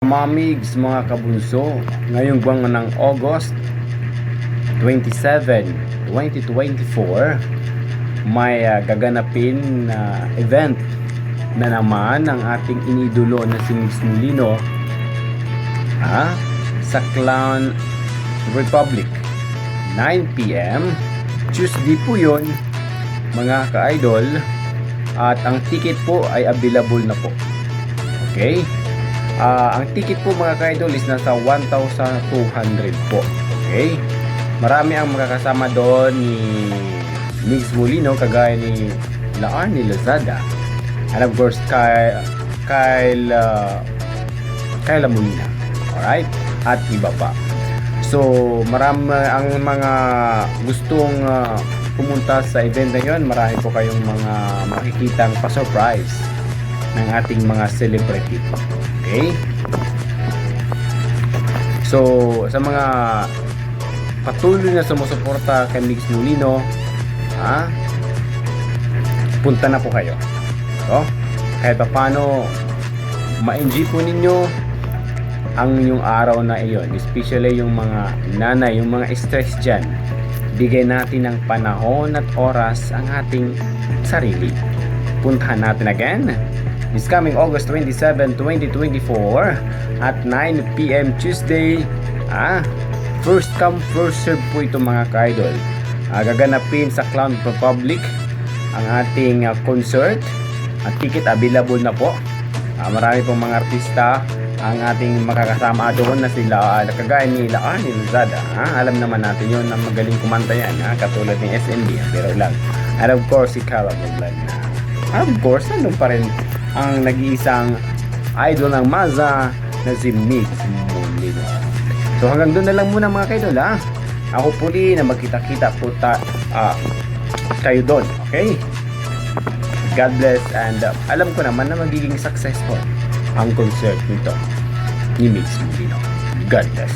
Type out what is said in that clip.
Mamigs mga kabunso, ngayong buwan ng August 27, 2024 may gaganapin na event na naman ng ating inidolo na si Migs Molino sa Clown Republic. 9 PM Tuesday po yun mga ka-idol, at ang ticket po ay available na po. Okay, ang ticket po mga ka-idol is nasa 1,200 po. Okay, marami ang makakasama doon ni Migs Molino, kagaya ni Arnie Lazada, and of course Kyle Molina, alright, at iba pa. So marami ang mga gustong pumunta sa event na yun. Marami po kayong mga makikitang pa-surprise ng ating mga celebrity. Okay, so sa mga patuloy na sumusuporta kay Migs Molino, punta na po kayo. So, kahit pa paano ma-enjoy po ninyo ang inyong araw na iyon, especially yung mga nanay, yung mga stress dyan. Bigay natin ng panahon at oras ang ating sarili. Puntahan natin again this coming August 27, 2024 at 9 PM Tuesday. First come, first serve po ito mga ka-idol. Gaganapin sa Clown Republic ang ating concert. Ang ticket available na po. Marami pong mga artista ang ating makakasama doon na sila, kagaya ni Arnie Lazada. Alam naman natin yun na magaling kumanta yan, katulad ni SNB, pero lang. And of course si Kyle Molina. Of course, nandun pa rin ang nag-iisang idol ng Maza na si Migs Molino. So hanggang doon na lang muna mga kaidol. Ako puli na magkita-kita po kayo doon. Okay, God bless, and alam ko naman na magiging successful ang concert nito ni Migs Molino. God bless.